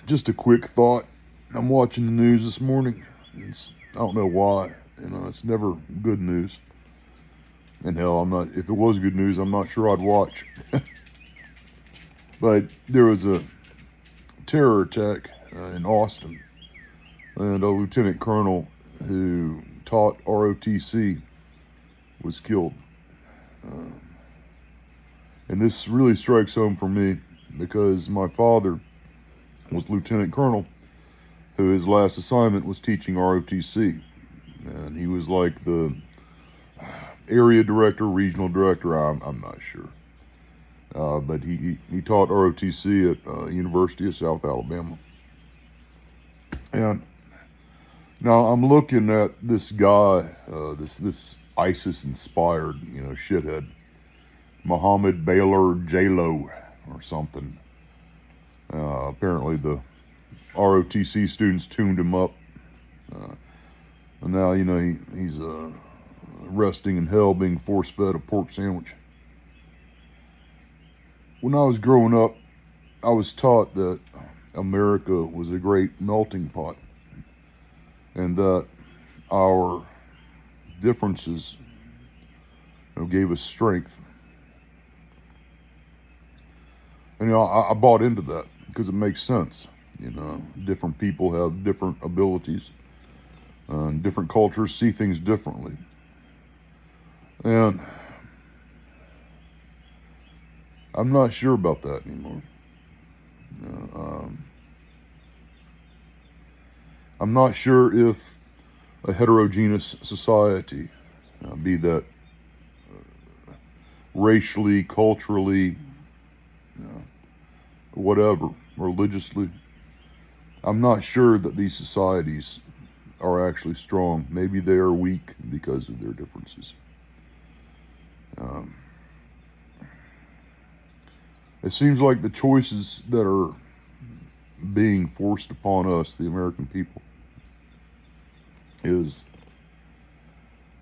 Just a quick thought. I'm watching the news this morning. I don't know why. It's never good news. And hell, I'm not. If it was good news, I'm not sure I'd watch. But there was a terror attack in Austin, and a lieutenant colonel who taught ROTC was killed. Uh, and this really strikes home for me because my father was lieutenant colonel, who his last assignment was teaching ROTC, and he was like the area director, regional director. I'm not sure, but he taught ROTC at University of South Alabama. And now I'm looking at this guy, this ISIS inspired, shithead, Mohammed Baylor J-Lo or something. Apparently the ROTC students tuned him up. And now, he's resting in hell being force-fed a pork sandwich. When I was growing up, I was taught that America was a great melting pot and that our differences gave us strength. And, I bought into that because it makes sense. Different people have different abilities. And different cultures see things differently. And I'm not sure about that anymore. I'm not sure if a heterogeneous society, be that racially, culturally, whatever, religiously, I'm not sure that these societies are actually strong. Maybe they are weak because of their differences. It seems like the choices that are being forced upon us, the American people, is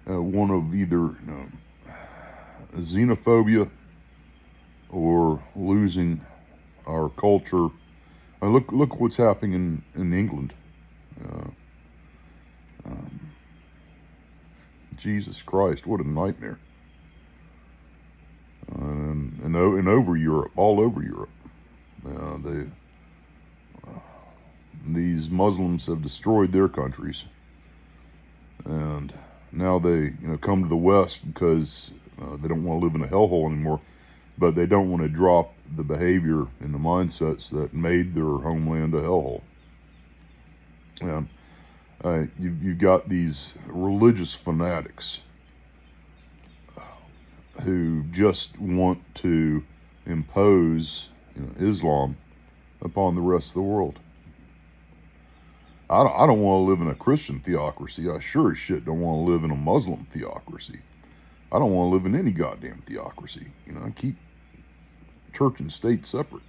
one of either xenophobia or losing our culture. Look what's happening in England. Jesus Christ, what a nightmare. And over Europe, all over Europe. These Muslims have destroyed their countries. And now they come to the West because they don't want to live in a hellhole anymore. But they don't want to drop the behavior and the mindsets that made their homeland a hellhole. And you've got these religious fanatics who just want to impose Islam upon the rest of the world. I don't want to live in a Christian theocracy. I sure as shit don't want to live in a Muslim theocracy. I don't want to live in any goddamn theocracy. Keep church and state separate.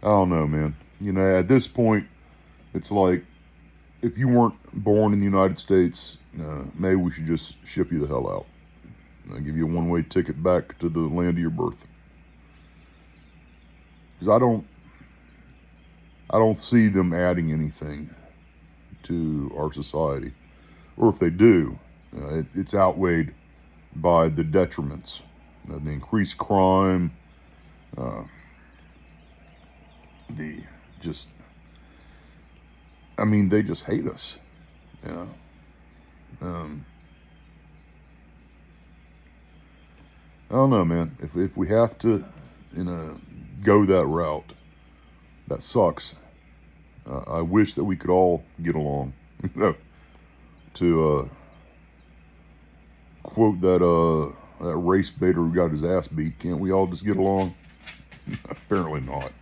I don't know, man. At this point, it's like, if you weren't born in the United States, maybe we should just ship you the hell out. I'll give you a one-way ticket back to the land of your birth. Because I don't see them adding anything to our society. Or if they do, it's outweighed by the detriments, the increased crime, they just hate us, I don't know, man. If we have to, go that route, that sucks. I wish that we could all get along. To quote that race baiter who got his ass beat, can't we all just get along? Apparently not.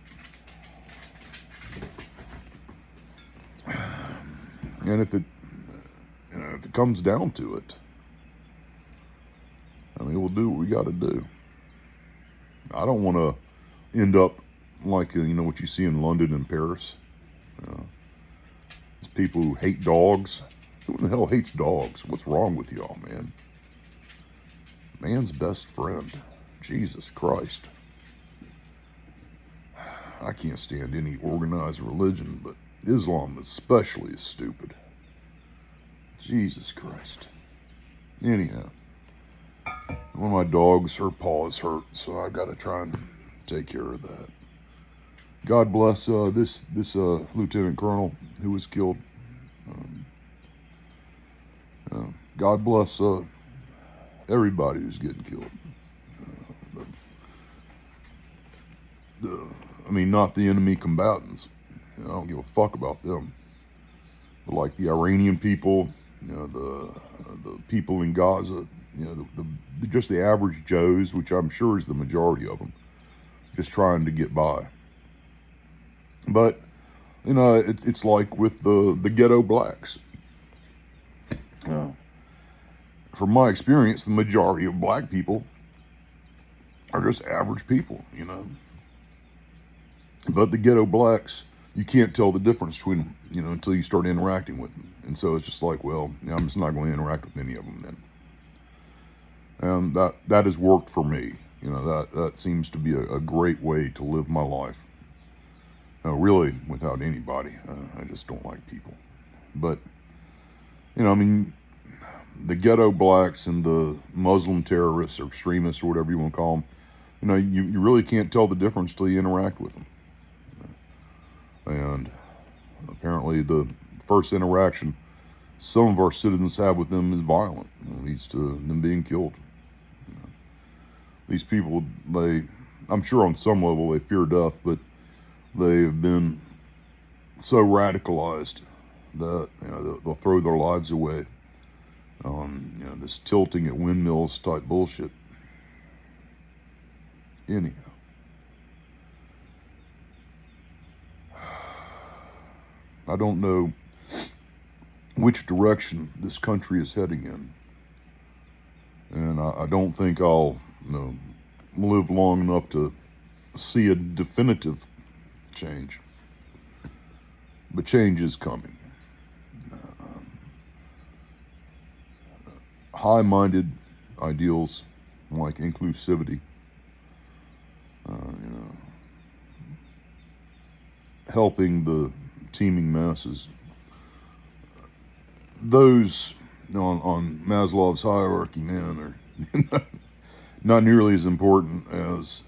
And if it comes down to it, we'll do what we got to do. I don't want to end up like what you see in London and Paris. These people who hate dogs. Who in the hell hates dogs? What's wrong with y'all, man? Man's best friend. Jesus Christ. I can't stand any organized religion, but Islam especially is stupid. Jesus Christ. Anyhow, one of my dogs, her paw is hurt, so I gotta try and take care of that. God bless this lieutenant colonel who was killed. God bless everybody who's getting killed. I mean, not the enemy combatants. I don't give a fuck about them. But like the Iranian people, the people in Gaza, just the average Joes, which I'm sure is the majority of them, just trying to get by. But it's like with the ghetto blacks. From my experience, the majority of black people are just average people, But the ghetto blacks, you can't tell the difference between them, until you start interacting with them. And so it's just like, well, I'm just not going to interact with any of them then. And that has worked for me. That seems to be a great way to live my life. Really, without anybody. I just don't like people. But, the ghetto blacks and the Muslim terrorists or extremists or whatever you want to call them, you really can't tell the difference till you interact with them. And apparently the first interaction some of our citizens have with them is violent. It leads to them being killed. These people, I'm sure on some level they fear death, but they have been so radicalized that they'll throw their lives away on this tilting at windmills type bullshit. Anyhow. I don't know which direction this country is heading in. And I don't think I'll live long enough to see a definitive change. But change is coming. High-minded ideals like inclusivity, helping the teeming masses. Those on Maslow's hierarchy, man, are not nearly as important as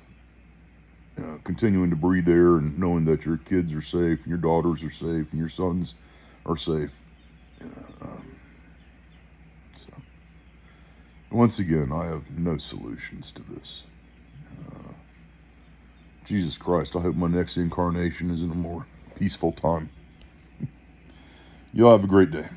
continuing to breathe air and knowing that your kids are safe, and your daughters are safe, and your sons are safe. So, once again, I have no solutions to this. Jesus Christ, I hope my next incarnation is in a more peaceful time. Y'all have a great day.